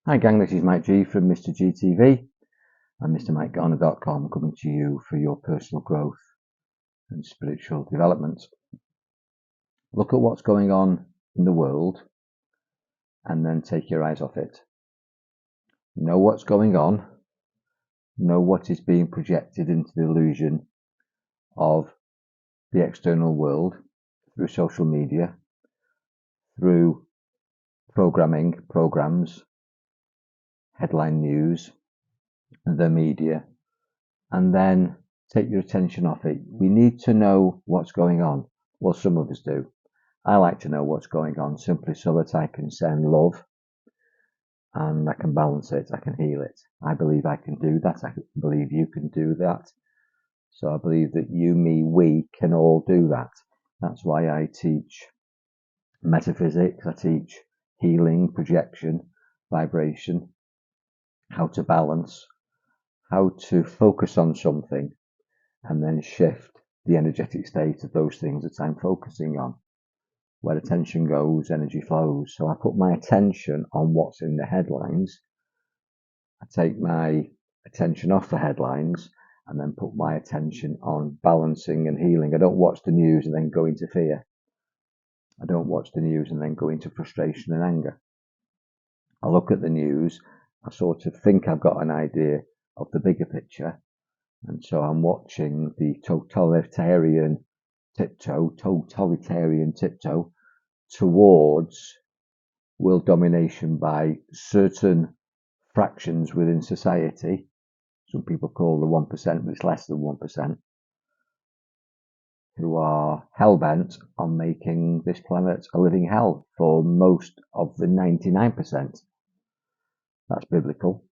Hi gang, this is Mike G from Mr. GTV and MrMikeGarner.com, coming to you for your personal growth and spiritual development. Look at what's going on in the world and then take your eyes off it. Know what's going on, know what is being projected into the illusion of the external world through social media, through programs, headline news, the media, and then take your attention off it. We need to know what's going on. Well, some of us do. I like to know what's going on simply so that I can send love and I can balance it, I can heal it. I believe I can do that. I believe you can do that. So I believe that you, me, we can all do that. That's why I teach metaphysics, I teach healing, projection, vibration, how to balance, how to focus on something and then shift the energetic state of those things that I'm focusing on. Where attention goes, energy flows. So I put my attention on what's in the headlines. I take my attention off the headlines and then put my attention on balancing and healing. I don't watch the news and then go into fear. I don't watch the news and then go into frustration and anger. I look at the news, I sort of think I've got an idea of the bigger picture. And so I'm watching the totalitarian tiptoe towards world domination by certain fractions within society. Some people call the 1%, but it's less than 1%, who are hell-bent on making this planet a living hell for most of the 99%. That's biblical.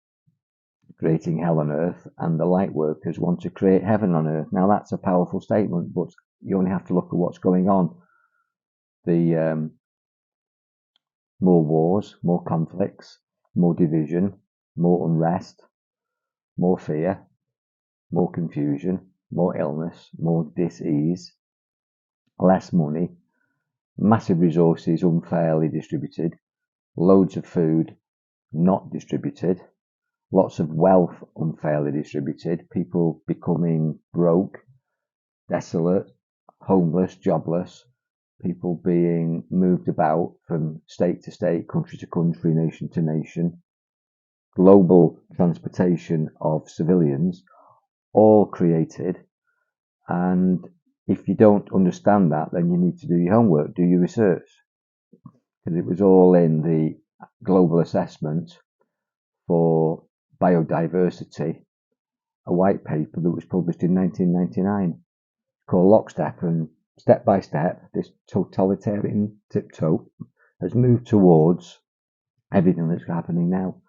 Creating hell on earth, and the light workers want to create heaven on earth. Now that's a powerful statement, but you only have to look at what's going on. The more wars, more conflicts, more division, more unrest, more fear, more confusion, more illness, more dis-ease, less money, massive resources unfairly distributed, loads of food not distributed, lots of wealth unfairly distributed, people becoming broke, desolate, homeless, jobless, people being moved about from state to state, country to country, nation to nation, global transportation of civilians, all created. And if you don't understand that, then you need to do your homework, do your research. Because it was all in the global assessment for biodiversity, a white paper that was published in 1999 called Lockstep, and step by step, this totalitarian tiptoe has moved towards everything that's happening now.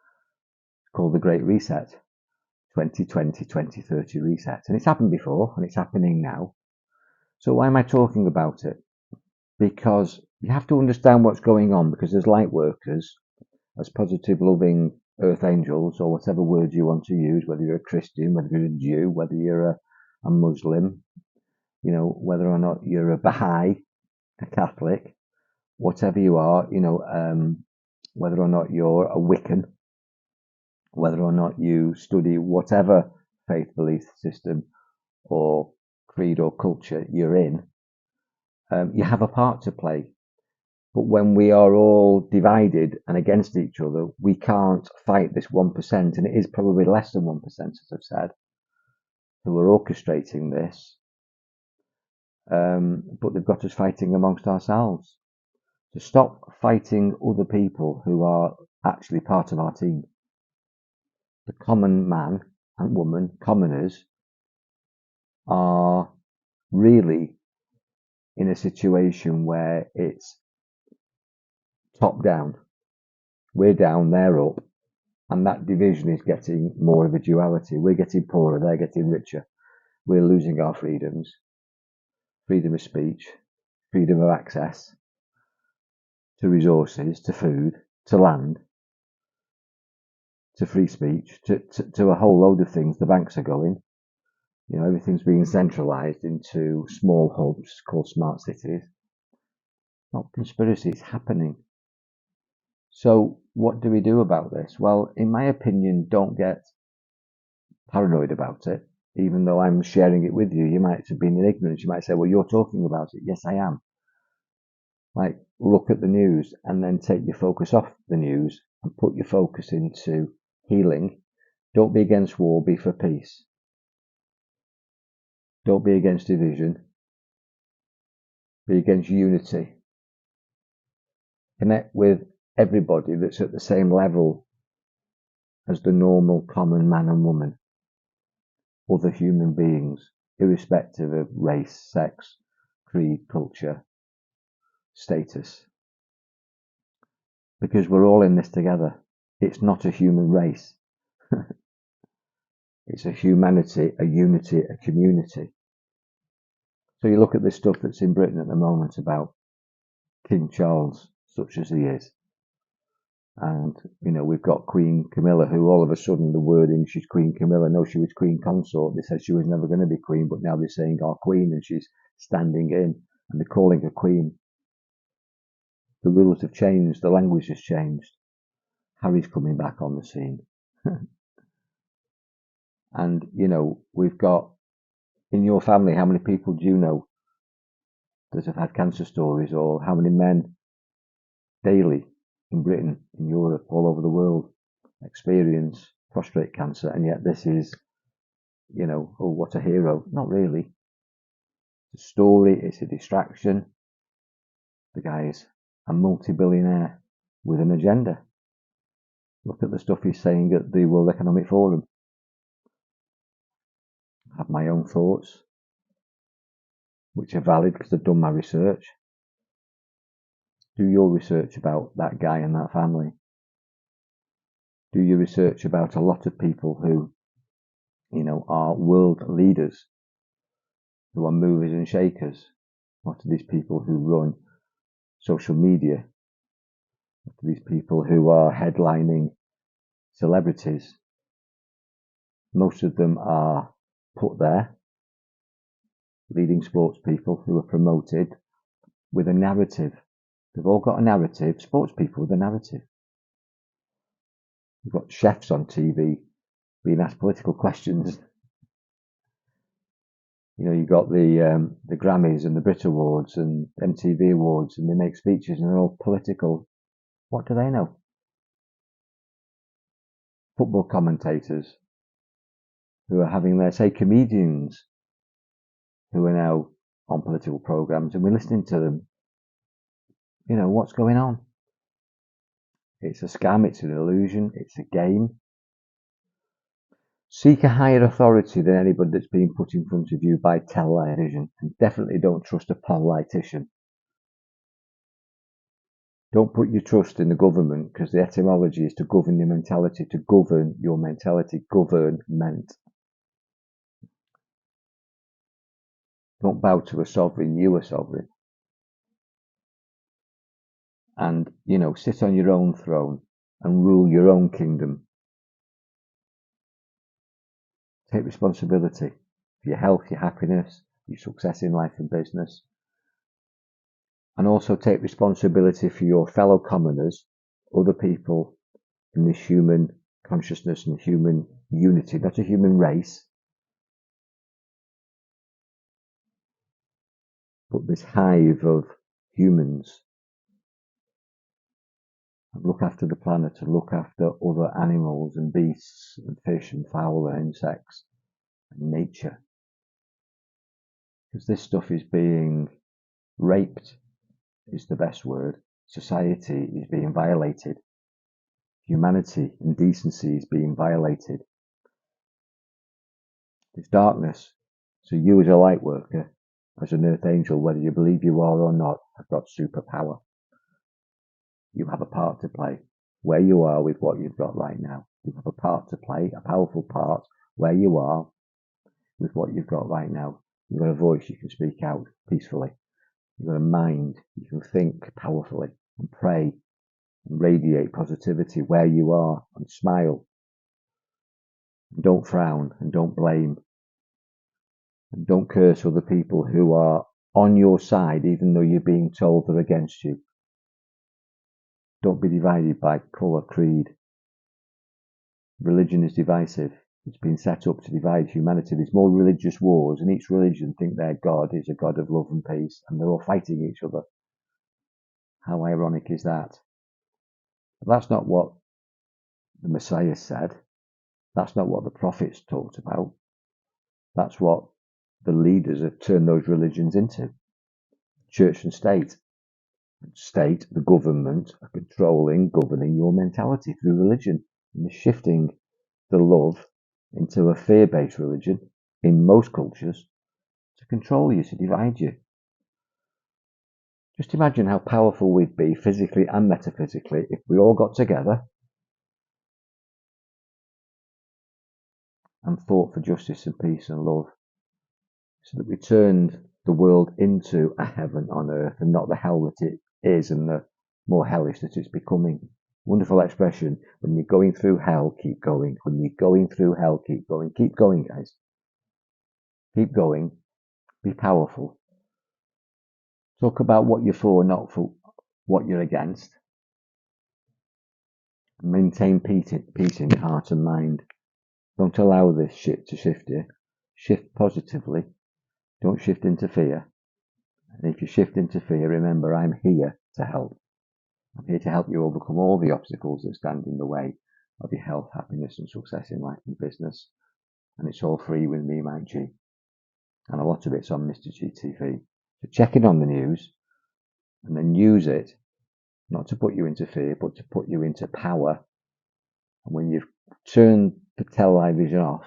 It's called the Great Reset, 2020, 2030 reset. And it's happened before, and it's happening now. So why am I talking about it? Because you have to understand what's going on, because as light workers, as positive, loving earth angels, or whatever words you want to use, whether you're a Christian, whether you're a Jew, whether you're a Muslim, whether or not you're a Baha'i, a Catholic, whatever you are, whether or not you're a Wiccan, whether or not you study whatever faith belief system or creed or culture you're in, you have a part to play. But when we are all divided and against each other, we can't fight this 1%, and it is probably less than 1%, as I've said, who are orchestrating this. But they've got us fighting amongst ourselves. To stop fighting other people who are actually part of our team. The common man and woman, commoners, are really in a situation where it's top down. We're down, they're up, and that division is getting more of a duality. We're getting poorer, they're getting richer. We're losing our freedoms. Freedom of speech, freedom of access to resources, to food, to land, to free speech, to a whole load of things. The banks are going. Everything's being centralized into small hubs called smart cities. Not conspiracy, it's happening. So what do we do about this? Well, in my opinion, don't get paranoid about it. Even though I'm sharing it with you, you might have been in ignorance. You might say, well, you're talking about it. Yes, I am. Like, look at the news and then take your focus off the news and put your focus into healing. Don't be against war, be for peace. Don't be against division, be against unity. Connect with everybody that's at the same level as the normal common man and woman, other human beings, irrespective of race, sex, creed, culture, status. Because we're all in this together. It's not a human race. It's a humanity, a unity, a community. So you look at this stuff that's in Britain at the moment about King Charles, such as he is. And, we've got Queen Camilla, who all of a sudden the wording, she's Queen Camilla. No, she was Queen Consort. They said she was never going to be Queen, but now they're saying our Queen, and she's standing in, and they're calling her Queen. The rules have changed. The language has changed. Harry's coming back on the scene. And, we've got, in your family, how many people do you know that have had cancer stories, or how many men daily in Britain, in Europe, all over the world experience prostate cancer? And yet this is, oh, what a hero. Not really. It's a story, it's a distraction. The guy's a multi-billionaire with an agenda. Look at the stuff he's saying at the World Economic Forum. I have my own thoughts, which are valid because I've done my research. Do your research about that guy and that family. Do your research about a lot of people who, are world leaders, who are movers and shakers. A lot of these people who run social media. A lot of these people who are headlining celebrities. Most of them are put there, leading sports people who are promoted with a narrative. They've all got a narrative, sports people with a narrative. You've got chefs on TV being asked political questions. You've got the Grammys and the Brit Awards and MTV Awards, and they make speeches and they're all political. What do they know? Football commentators who are having their, say, comedians who are now on political programs, and we're listening to them. What's going on? It's a scam, it's an illusion, it's a game. Seek a higher authority than anybody that's being put in front of you by television, and definitely don't trust a politician. Don't put your trust in the government, because the etymology is to govern your mentality, to govern your mentality, government. Don't bow to a sovereign, you are sovereign. And, sit on your own throne and rule your own kingdom. Take responsibility for your health, your happiness, your success in life and business. And also take responsibility for your fellow commoners, other people in this human consciousness and human unity, not a human race, but this hive of humans. And look after the planet and look after other animals and beasts and fish and fowl and insects and nature. Because this stuff is being raped, is the best word. Society is being violated. Humanity and decency is being violated. There's darkness. So you as a light worker, as an earth angel, whether you believe you are or not, have got superpower. You have a part to play where you are with what you've got right now. You have a part to play, a powerful part where you are with what you've got right now. You've got a voice, you can speak out peacefully. You've got a mind, you can think powerfully and pray and radiate positivity where you are and smile. And don't frown and don't blame. And don't curse other people who are on your side, even though you're being told they're against you. Don't be divided by colour, creed. Religion is divisive. It's been set up to divide humanity. There's more religious wars, and each religion think their God is a God of love and peace, and they're all fighting each other. How ironic is that? But that's not what the Messiah said. That's not what the prophets talked about. That's what the leaders have turned those religions into. Church and state. State, the government, are controlling, governing your mentality through religion. And they're shifting the love into a fear-based religion in most cultures to control you, to divide you. Just imagine how powerful we'd be physically and metaphysically if we all got together and fought for justice and peace and love, so that we turned the world into a heaven on earth and not the hell that it is and the more hellish that it's becoming. Wonderful expression. When you're going through hell, keep going. When you're going through hell, keep going. Keep going, guys. Keep going. Be powerful. Talk about what you're for, not for what you're against. Maintain peace in your heart and mind. Don't allow this shit to shift you. Shift positively. Don't shift into fear. And if you shift into fear, remember, I'm here to help. I'm here to help you overcome all the obstacles that stand in the way of your health, happiness, and success in life and business. And it's all free with me, Mike G. And a lot of it's on Mr. G TV. So check in on the news and then use it, not to put you into fear, but to put you into power. And when you've turned the television off,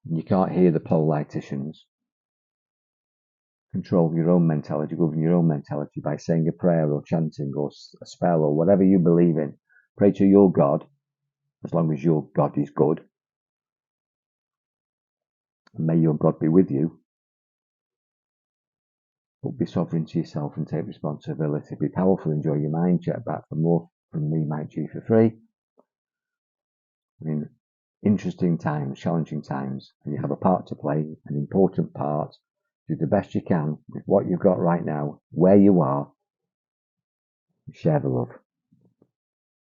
and you can't hear the politicians, control your own mentality, govern your own mentality by saying a prayer or chanting or a spell or whatever you believe in. Pray to your God, as long as your God is good. And may your God be with you. But be sovereign to yourself and take responsibility. Be powerful, enjoy your mind. Check back for more from me, Mike G, for free. In interesting times, challenging times, and you have a part to play, an important part. Do the best you can with what you've got right now, where you are. Share the love.